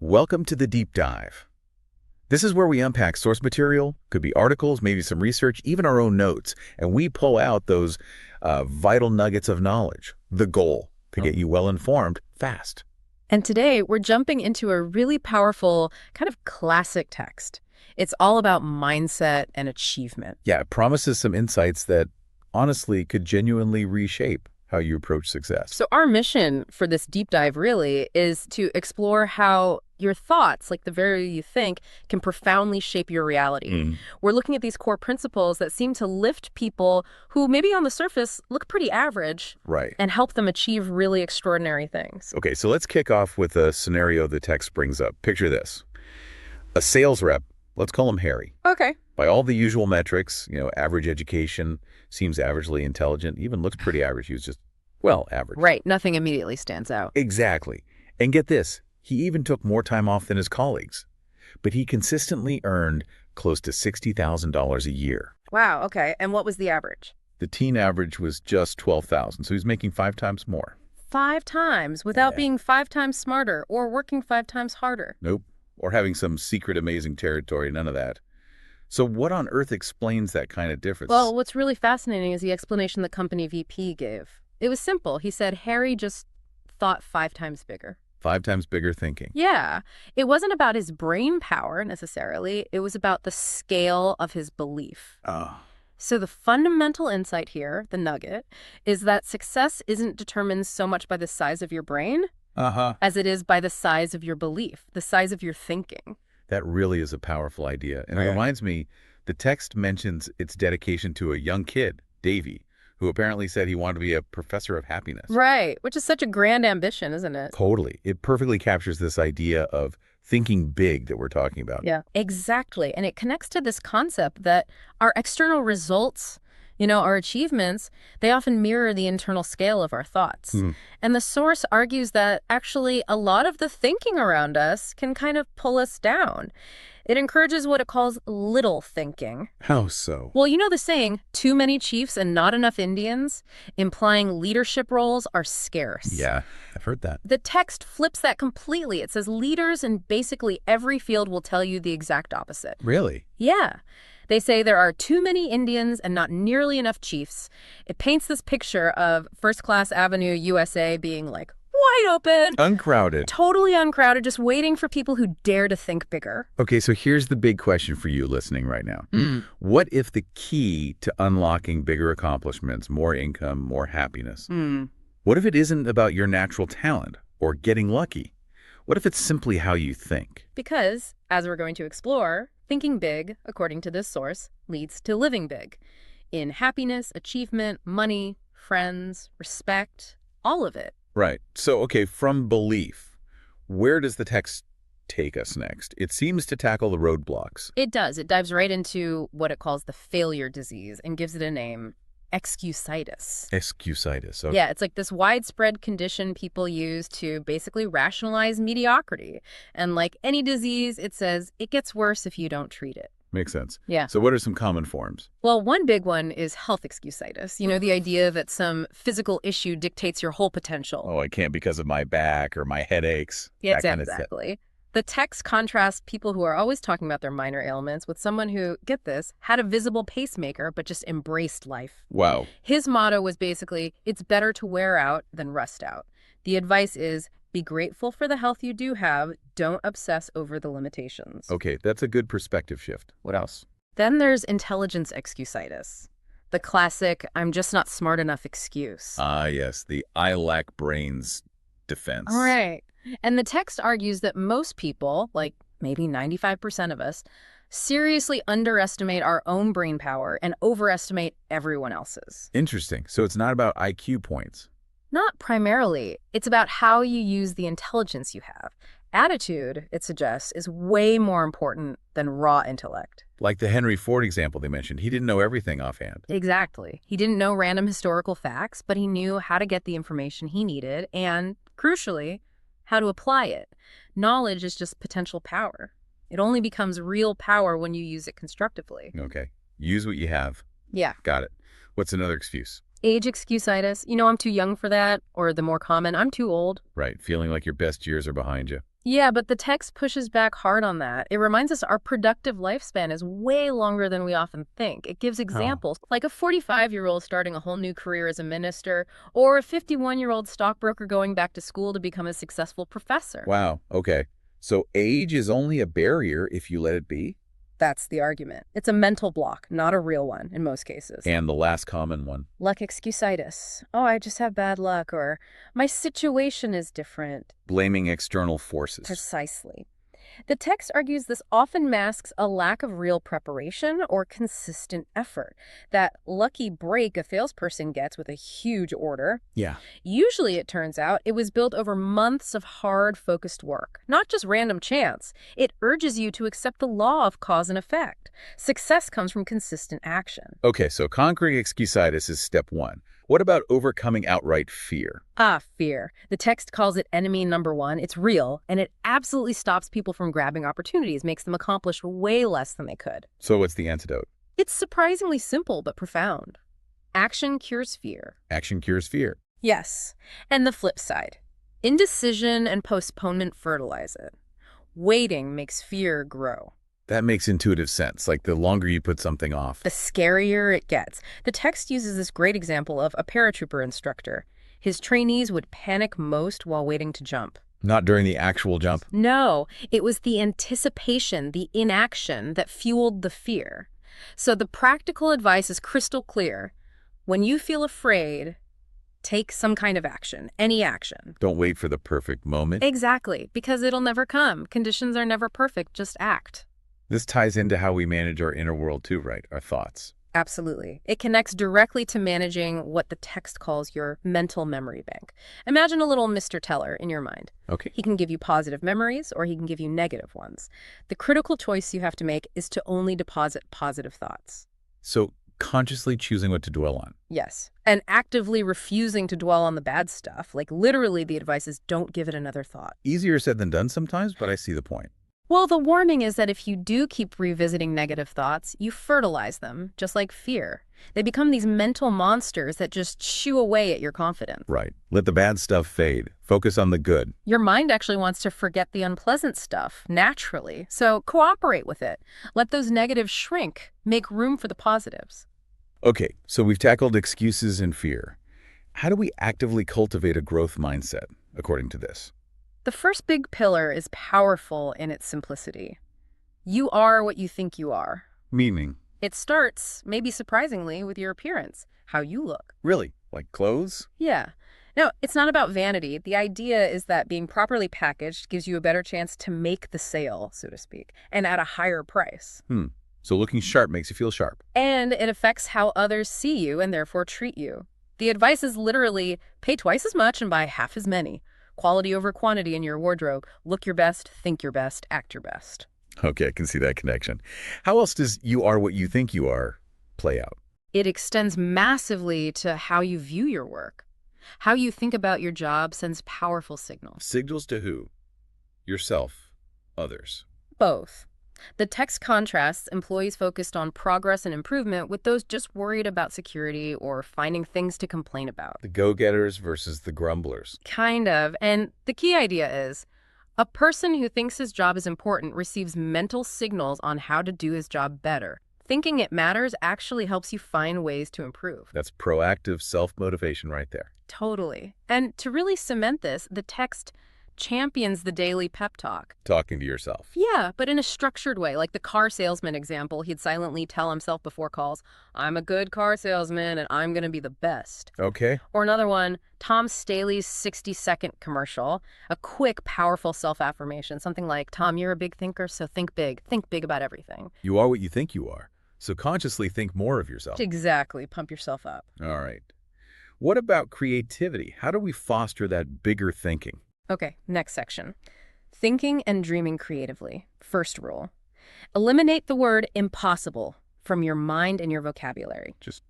Welcome to the Deep Dive. This is where we unpack source material, could be articles, maybe some research, even our own notes, and we pull out those vital nuggets of knowledge. The goal, to get you well-informed fast. And today, we're jumping into a really powerful, kind of classic text. It's all about mindset and achievement. Yeah, it promises some insights that honestly could genuinely reshape how you approach success. So our mission for this deep dive really is to explore how your thoughts, like the very way you think, can profoundly shape your reality. We're looking at these core principles that seem to lift people who maybe on the surface look pretty average, Right. and help them achieve really extraordinary things. Okay, so let's kick off with a scenario the text brings up. Picture this. A sales rep, let's call him Harry. Okay. By all the usual metrics, average education, seems averagely intelligent, even looks pretty average. He was just, well, average. Right. Nothing immediately stands out. Exactly. And get this, he even took more time off than his colleagues. But he consistently earned close to $60,000 a year. Wow. Okay. And what was the average? The teen average was just $12,000, so he's making 5 times more. 5 times without Yeah. being 5 times smarter or working 5 times harder. Nope. Or having some secret amazing territory, none of that. So what on earth explains that kind of difference? Well, what's really fascinating is the explanation the company VP gave. It was simple. He said Harry just thought 5 times bigger. 5 times bigger thinking. Yeah. It wasn't about his brain power necessarily. It was about the scale of his belief. Oh. So the fundamental insight here, the nugget, is that success isn't determined so much by the size of your brain as it is by the size of your belief, the size of your thinking. That really is a powerful idea. And it reminds me, the text mentions its dedication to a young kid, Davy, who apparently said he wanted to be a professor of happiness. Right, which is such a grand ambition, isn't it? Totally. It perfectly captures this idea of thinking big that we're talking about. Yeah, exactly. And it connects to this concept that our external results, our achievements, they often mirror the internal scale of our thoughts. And the source argues that actually a lot of the thinking around us can kind of pull us down. It encourages what it calls little thinking. How so? Well, you know the saying, too many chiefs and not enough Indians, implying leadership roles are scarce. Yeah, I've heard that. The text flips that completely. It says leaders in basically every field will tell you the exact opposite. Really? Yeah. They say there are too many Indians and not nearly enough chiefs. It paints this picture of First Class Avenue, USA being like wide open. Uncrowded. Totally uncrowded, just waiting for people who dare to think bigger. Okay, so here's the big question for you listening right now. What if the key to unlocking bigger accomplishments, more income, more happiness? What if it isn't about your natural talent or getting lucky? What if it's simply how you think? Because, as we're going to explore, thinking big, according to this source, leads to living big. In happiness, achievement, money, friends, respect, all of it. Right. So, okay, from belief, where does the text take us next? It seems to tackle the roadblocks. It does. It dives right into what it calls the failure disease and gives it a name, Excusitis. Excusitis. Okay. Yeah, it's like this widespread condition people use to basically rationalize mediocrity. And like any disease, it says it gets worse if you don't treat it. Makes sense. Yeah. So what are some common forms? Well, one big one is health excusitis. The idea that some physical issue dictates your whole potential. Oh, I can't because of my back or my headaches. Yes, that kind of stuff. exactly. The text contrasts people who are always talking about their minor ailments with someone who, get this, had a visible pacemaker but just embraced life. Wow. His motto was basically, it's better to wear out than rust out. The advice is, be grateful for the health you do have. Don't obsess over the limitations. Okay, that's a good perspective shift. What else? Then there's intelligence excusitis. The classic, I'm just not smart enough excuse. Ah, yes, the I lack brains defense. All right. And the text argues that most people, like maybe 95% of us, seriously underestimate our own brain power and overestimate everyone else's. Interesting. So it's not about IQ points. Not primarily. It's about how you use the intelligence you have. Attitude, it suggests, is way more important than raw intellect. Like the Henry Ford example they mentioned, he didn't know everything offhand. Exactly. He didn't know random historical facts, but he knew how to get the information he needed and, crucially, how to apply it. Knowledge is just potential power. It only becomes real power when you use it constructively. Okay. Use what you have. Yeah. Got it. What's another excuse? Age excusitis. I'm too young for that. Or the more common, I'm too old. Right. Feeling like your best years are behind you. Yeah, but the text pushes back hard on that. It reminds us our productive lifespan is way longer than we often think. It gives Oh, examples, like a 45-year-old starting a whole new career as a minister, or a 51-year-old stockbroker going back to school to become a successful professor. wow. Okay. So age is only a barrier if you let it be? That's the argument. It's a mental block, not a real one in most cases. And the last common one. Like excusitis. Oh, I just have bad luck, or my situation is different. Blaming external forces. Precisely. The text argues this often masks a lack of real preparation or consistent effort. That lucky break a salesperson gets with a huge order, Yeah. usually it turns out it was built over months of hard, focused work, not just random chance. It urges you to accept the law of cause and effect. Success comes from consistent action. Okay, so conquering excusitis is step one. What about overcoming outright fear? Ah, fear. The text calls it enemy number one. It's real, and it absolutely stops people from grabbing opportunities, makes them accomplish way less than they could. So what's the antidote? It's surprisingly simple but profound. Action cures fear. Action cures fear. Yes. And the flip side. Indecision and postponement fertilize it. Waiting makes fear grow. That makes intuitive sense, like the longer you put something off. The scarier it gets. The text uses this great example of a paratrooper instructor. His trainees would panic most while waiting to jump. Not during the actual jump. No, it was the anticipation, the inaction that fueled the fear. So the practical advice is crystal clear. When you feel afraid, take some kind of action, any action. Don't wait for the perfect moment. Exactly, because it'll never come. Conditions are never perfect, just act. This ties into how we manage our inner world too, right? Our thoughts. Absolutely. It connects directly to managing what the text calls your mental memory bank. Imagine a little Mr. Teller in your mind. Okay. He can give you positive memories or he can give you negative ones. The critical choice you have to make is to only deposit positive thoughts. So consciously choosing what to dwell on. Yes. And actively refusing to dwell on the bad stuff. Like literally the advice is don't give it another thought. Easier said than done sometimes, but I see the point. Well, the warning is that if you do keep revisiting negative thoughts, you fertilize them, just like fear. They become these mental monsters that just chew away at your confidence. Right. Let the bad stuff fade. Focus on the good. Your mind actually wants to forget the unpleasant stuff, naturally. So cooperate with it. Let those negatives shrink. Make room for the positives. Okay, so we've tackled excuses and fear. How do we actively cultivate a growth mindset, according to this? The first big pillar is powerful in its simplicity. You are what you think you are. Meaning? It starts, maybe surprisingly, with your appearance, how you look. Really? Like clothes? Yeah. No, it's not about vanity. The idea is that being properly packaged gives you a better chance to make the sale, so to speak, and at a higher price. So looking sharp makes you feel sharp. And it affects how others see you and therefore treat you. The advice is literally pay twice as much and buy half as many. Quality over quantity in your wardrobe. Look your best, think your best, act your best. Okay, I can see that connection. How else does you are what you think you are play out? It extends massively to how you view your work. How you think about your job sends powerful signals. Signals to who? Yourself. Others. Both. The text contrasts employees focused on progress and improvement with those just worried about security or finding things to complain about. The go-getters versus the grumblers. Kind of. And the key idea is, a person who thinks his job is important receives mental signals on how to do his job better. Thinking it matters actually helps you find ways to improve. That's proactive self-motivation right there. Totally. And to really cement this, the text champions the daily pep talk. Talking to yourself. Yeah, but in a structured way, like the car salesman example. He'd silently tell himself before calls, I'm a good car salesman and I'm going to be the best. Okay. Or another one, Tom Staley's 60-second commercial, a quick, powerful self-affirmation, something like, Tom, you're a big thinker, so think big about everything. You are what you think you are. So consciously think more of yourself. Exactly. Pump yourself up. All right. What about creativity? How do we foster that bigger thinking? Okay, next section. Thinking and dreaming creatively. First rule. Eliminate the word impossible from your mind and your vocabulary. Just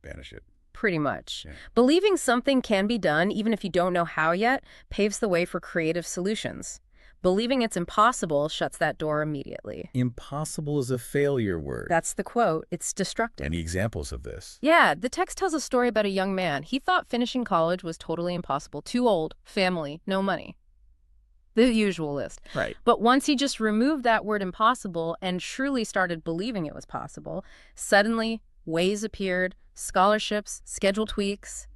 banish it. Pretty much. Yeah. Believing something can be done, even if you don't know how yet, paves the way for creative solutions. Believing it's impossible shuts that door immediately. Impossible is a failure word. That's the quote. It's destructive. Any examples of this? Yeah, the text tells a story about a young man. He thought finishing college was totally impossible. Too old, family, no money. the usual list. Right. But once he just removed that word impossible and truly started believing it was possible, suddenly ways appeared, scholarships, schedule tweaks.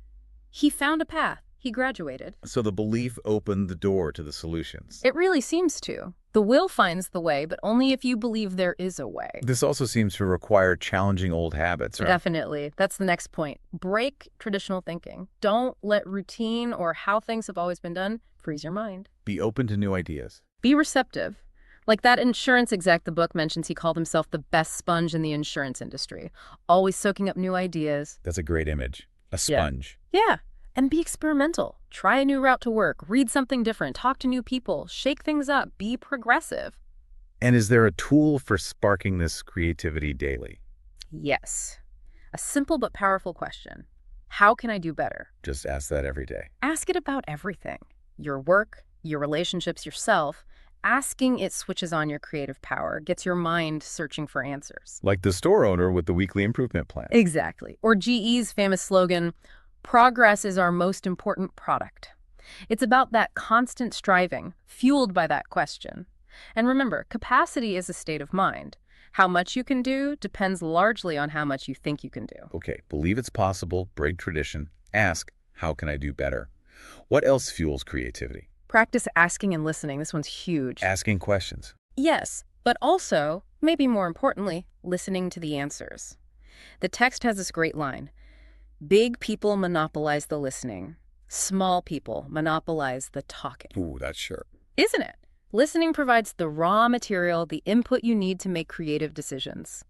He found a path. He graduated. So the belief opened the door to the solutions. It really seems to. The will finds the way, but only if you believe there is a way. This also seems to require challenging old habits, right? Definitely. That's the next point. Break traditional thinking. Don't let routine or how things have always been done freeze your mind. Be open to new ideas. Be receptive. Like that insurance exec the book mentions, he called himself the best sponge in the insurance industry, always soaking up new ideas. That's a great image. A sponge. Yeah. And be experimental. Try a new route to work. Read something different. Talk to new people. Shake things up. Be progressive. And is there a tool for sparking this creativity daily? Yes. A simple but powerful question. How can I do better? Just ask that every day. Ask it about everything. Your work, your relationships, yourself. Asking it switches on your creative power, gets your mind searching for answers. Like the store owner with the weekly improvement plan. Exactly. Or GE's famous slogan, progress is our most important product. It's about that constant striving, fueled by that question. And remember, capacity is a state of mind. How much you can do depends largely on how much you think you can do. Okay, believe it's possible, break tradition, ask, how can I do better? What else fuels creativity? Practice asking and listening. This one's huge. Asking questions. Yes, but also, maybe more importantly, listening to the answers. The text has this great line. Big people monopolize the listening. Small people monopolize the talking. Ooh, that's sure. Isn't it? Listening provides the raw material, the input you need to make creative decisions.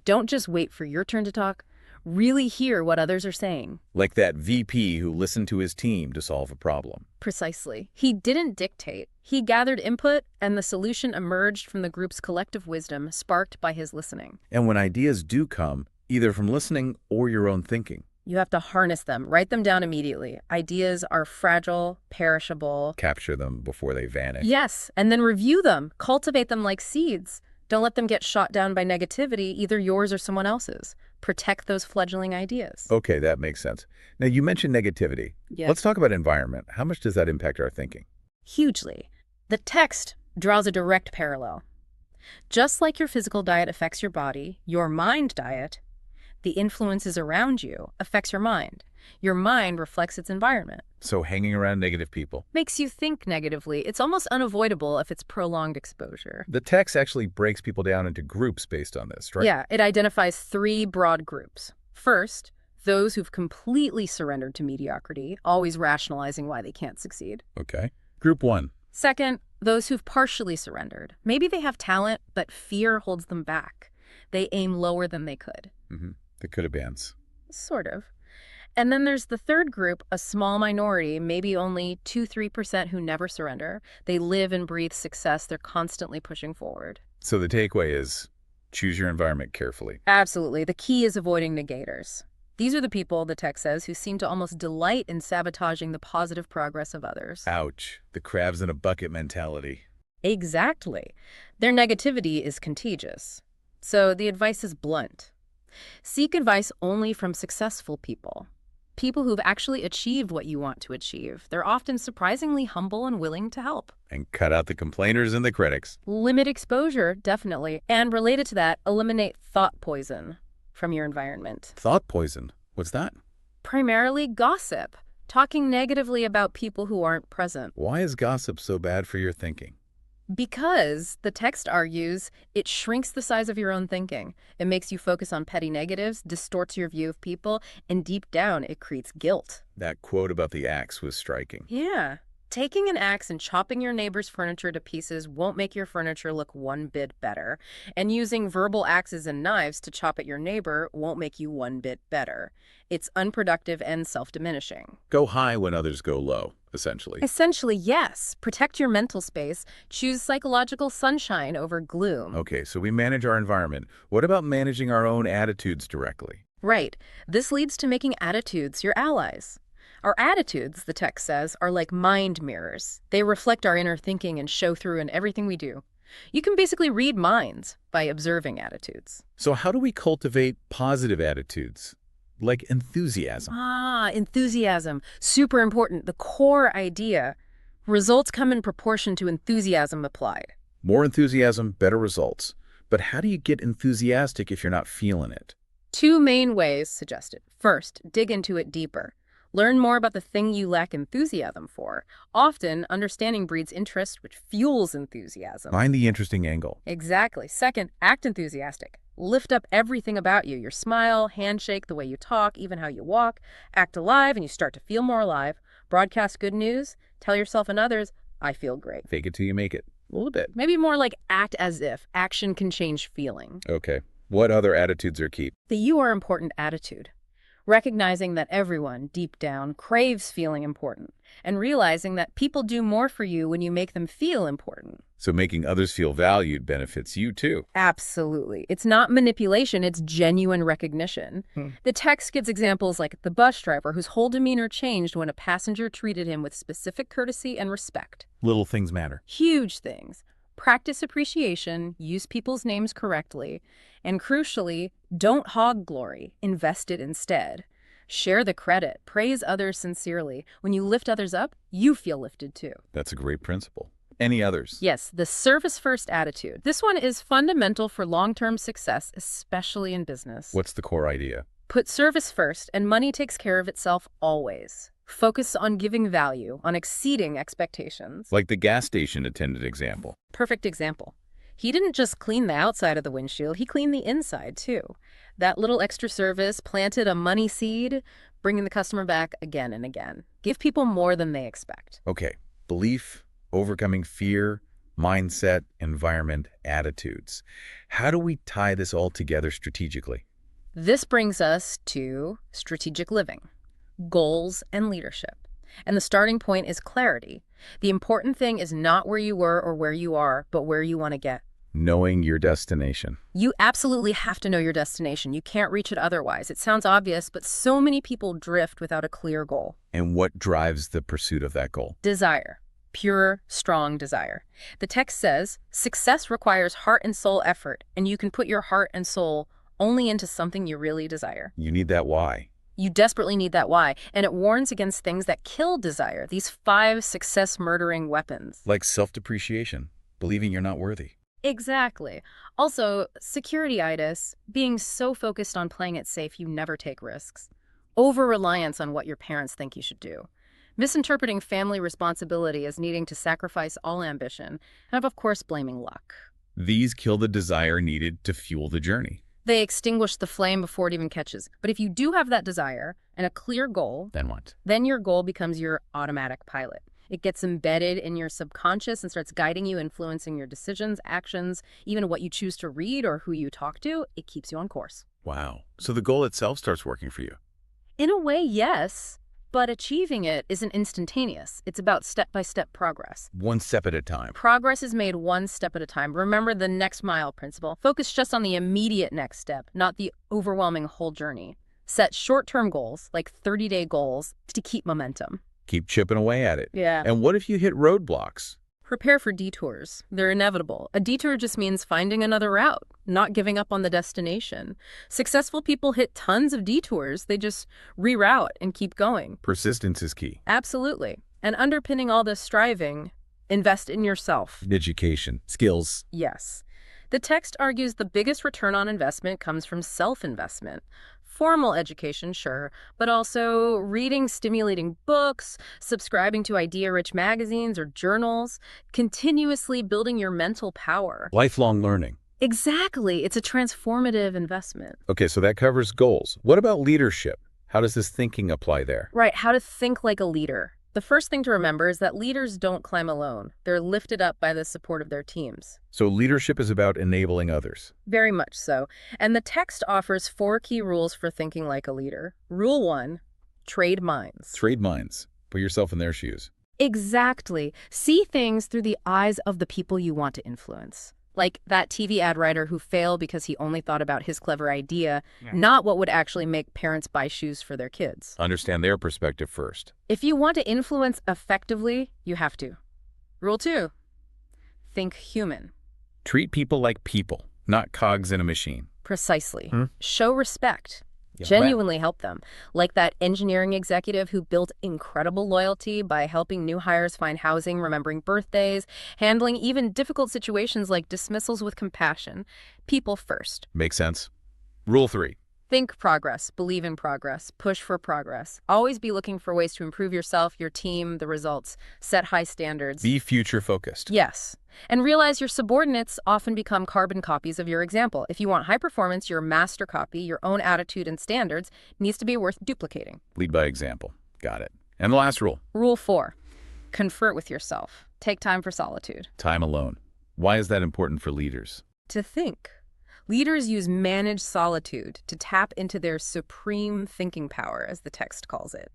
Don't just wait for your turn to talk. Really hear what others are saying. Like that VP who listened to his team to solve a problem. Precisely. He didn't dictate. He gathered input, and the solution emerged from the group's collective wisdom, sparked by his listening. And when ideas do come, either from listening or your own thinking, You have to harness them. Write them down immediately. Ideas are fragile, perishable. capture them before they vanish. Yes, and then review them. Cultivate them like seeds. Don't let them get shot down by negativity, either yours or someone else's. Protect those fledgling ideas. Okay, that makes sense. Now, you mentioned negativity. Yeah. Let's talk about environment. How much does that impact our thinking? Hugely. The text draws a direct parallel. Just like your physical diet affects your body, your mind diet, the influences around you, affects your mind. Your mind reflects its environment. So hanging around negative people. Makes you think negatively. It's almost unavoidable if it's prolonged exposure. The text actually breaks people down into groups based on this, right? Yeah, it identifies 3 broad groups. First, those who've completely surrendered to mediocrity, always rationalizing why they can't succeed. Okay. Group 1. Second, those who've partially surrendered. Maybe they have talent, but fear holds them back. They aim lower than they could. The coulda bands. Sort of. And then there's the third group, a small minority, maybe only 2-3% who never surrender. They live and breathe success. They're constantly pushing forward. So the takeaway is choose your environment carefully. Absolutely. The key is avoiding negators. These are the people, the text says, who seem to almost delight in sabotaging the positive progress of others. Ouch. The crabs in a bucket mentality. Exactly. Their negativity is contagious. So the advice is blunt. Seek advice only from successful people. People who've actually achieved what you want to achieve. They're often surprisingly humble and willing to help. And cut out the complainers and the critics. Limit exposure, definitely. And related to that, eliminate thought poison from your environment. Thought poison. What's that? Primarily gossip, talking negatively about people who aren't present. Why is gossip so bad for your thinking? Because, the text argues, it shrinks the size of your own thinking. It makes you focus on petty negatives, distorts your view of people, and deep down, it creates guilt. That quote about the axe was striking. Yeah. Taking an axe and chopping your neighbor's furniture to pieces won't make your furniture look one bit better. And using verbal axes and knives to chop at your neighbor won't make you one bit better. It's unproductive and self-diminishing. Go high when others go low, essentially. Essentially, yes. Protect your mental space. Choose psychological sunshine over gloom. Okay, so we manage our environment. What about managing our own attitudes directly? Right. This leads to making attitudes your allies. Our attitudes, the text says, are like mind mirrors. They reflect our inner thinking and show through in everything we do. You can basically read minds by observing attitudes. So how do we cultivate positive attitudes? Like enthusiasm. Enthusiasm. Super important. The core idea. Results come in proportion to enthusiasm applied. More enthusiasm, better results. But how do you get enthusiastic if you're not feeling it? 2 main ways suggested. First, dig into it deeper. Learn more about the thing you lack enthusiasm for. Often, understanding breeds interest, which fuels enthusiasm. Find the interesting angle. Exactly. Second, act enthusiastic. Lift up everything about you. Your smile, handshake, the way you talk, even how you walk. Act alive and you start to feel more alive. Broadcast good news. Tell yourself and others, I feel great. Fake it till you make it. A little bit. Maybe more like act as if. Action can change feeling. Okay. What other attitudes are key? The you are important attitude. Recognizing that everyone, deep down, craves feeling important, and realizing that people do more for you when you make them feel important. So making others feel valued benefits you too. Absolutely. It's not manipulation, it's genuine recognition. The text gives examples like the bus driver whose whole demeanor changed when a passenger treated him with specific courtesy and respect. Little things matter. Huge things. Practice appreciation, use people's names correctly, and crucially, don't hog glory, invest it instead. Share the credit, praise others sincerely. When you lift others up, you feel lifted too. That's a great principle. Any others? Yes, the service-first attitude. This one is fundamental for long-term success, especially in business. What's the core idea? Put service first, and money takes care of itself always. Focus on giving value, on exceeding expectations. Like the gas station attendant example. Perfect example. He didn't just clean the outside of the windshield, he cleaned the inside too. That little extra service planted a money seed, bringing the customer back again and again. Give people more than they expect. Okay. Belief, overcoming fear, mindset, environment, attitudes. How do we tie this all together strategically? This brings us to strategic living, goals, and leadership. And the starting point is clarity. The important thing is not where you were or where you are, but where you want to get. Knowing your destination. You absolutely have to know your destination. You can't reach it otherwise. It sounds obvious, but so many people drift without a clear goal. And what drives the pursuit of that goal? Desire. Pure, strong desire. The text says, success requires heart and soul effort, and you can put your heart and soul only into something you really desire. You need that why. You desperately need that why, and it warns against things that kill desire, these 5 success-murdering weapons. Like self-depreciation, believing you're not worthy. Exactly. Also, security-itis, being so focused on playing it safe you never take risks. Over-reliance on what your parents think you should do. Misinterpreting family responsibility as needing to sacrifice all ambition, and of course blaming luck. These kill the desire needed to fuel the journey. They extinguish the flame before it even catches. But if you do have that desire and a clear goal, Then what? then your goal becomes your automatic pilot. It gets embedded in your subconscious and starts guiding you, influencing your decisions, actions, even what you choose to read or who you talk to. It keeps you on course. Wow. So the goal itself starts working for you. In a way, yes, but achieving it isn't instantaneous. It's about step-by-step progress. One step at a time. Progress is made one step at a time. Remember the next mile principle. Focus just on the immediate next step, not the overwhelming whole journey. Set short-term goals, like 30-day goals, to keep momentum. Keep chipping away at it. Yeah. And what if you hit roadblocks? Prepare for detours. They're inevitable. A detour just means finding another route, not giving up on the destination. Successful people hit tons of detours. They just reroute and keep going. Persistence is key. Absolutely. And underpinning all this striving, invest in yourself. Education, skills. Yes. The text argues the biggest return on investment comes from self-investment. Formal education, sure, but also reading stimulating books, subscribing to idea-rich magazines or journals, continuously building your mental power. Lifelong learning. Exactly. It's a transformative investment. Okay, so that covers goals. What about leadership? How does this thinking apply there? Right, how to think like a leader. The first thing to remember is that leaders don't climb alone. They're lifted up by the support of their teams. So leadership is about enabling others. Very much so. And the text offers 4 key rules for thinking like a leader. Rule 1, trade minds. Trade minds. Put yourself in their shoes. Exactly. See things through the eyes of the people you want to influence. Like that TV ad writer who failed because he only thought about his clever idea, not what would actually make parents buy shoes for their kids. Understand their perspective first. If you want to influence effectively, you have to. Rule 2, think human. Treat people like people, not cogs in a machine. Precisely. Show respect. Genuinely help them. Like that engineering executive who built incredible loyalty by helping new hires find housing, remembering birthdays, handling even difficult situations like dismissals with compassion. People first. Makes sense. Rule 3. Think progress, believe in progress, push for progress. Always be looking for ways to improve yourself, your team, the results. Set high standards. Be future-focused. Yes. And realize your subordinates often become carbon copies of your example. If you want high performance, your master copy, your own attitude and standards, needs to be worth duplicating. Lead by example. Got it. And the last rule. Rule 4. Confer with yourself. Take time for solitude. Time alone. Why is that important for leaders? To think. Leaders use managed solitude to tap into their supreme thinking power, as the text calls it.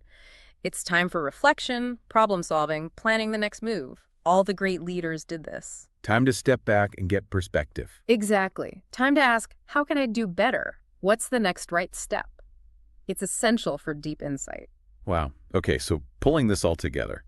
It's time for reflection, problem solving, planning the next move. All the great leaders did this. Time to step back and get perspective. Exactly. Time to ask, how can I do better? What's the next right step? It's essential for deep insight. Wow. Okay, so pulling this all together,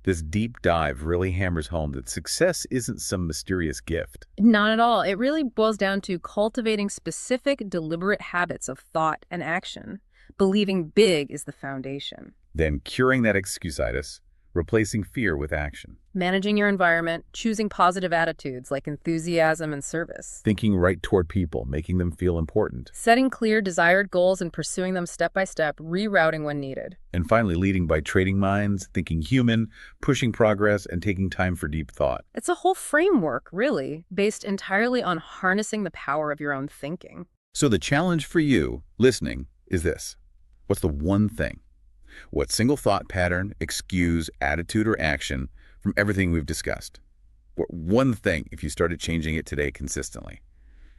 this deep dive really hammers home that success isn't some mysterious gift. Not at all. It really boils down to cultivating specific, deliberate habits of thought and action. Believing big is the foundation. Then curing that excusitis, replacing fear with action. Managing your environment, choosing positive attitudes like enthusiasm and service. Thinking right toward people, making them feel important. Setting clear, desired goals and pursuing them step by step, rerouting when needed. And finally, leading by trading minds, thinking human, pushing progress, and taking time for deep thought. It's a whole framework, really, based entirely on harnessing the power of your own thinking. So the challenge for you, listening, is this. What's the one thing? What single thought pattern, excuse, attitude, or action from everything we've discussed? What one thing, if you started changing it today consistently,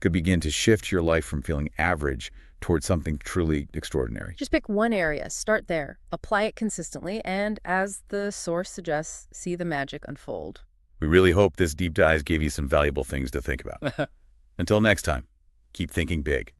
could begin to shift your life from feeling average towards something truly extraordinary? Just pick one area, start there, apply it consistently, and as the source suggests, see the magic unfold. We really hope this deep dive gave you some valuable things to think about. Until next time, keep thinking big.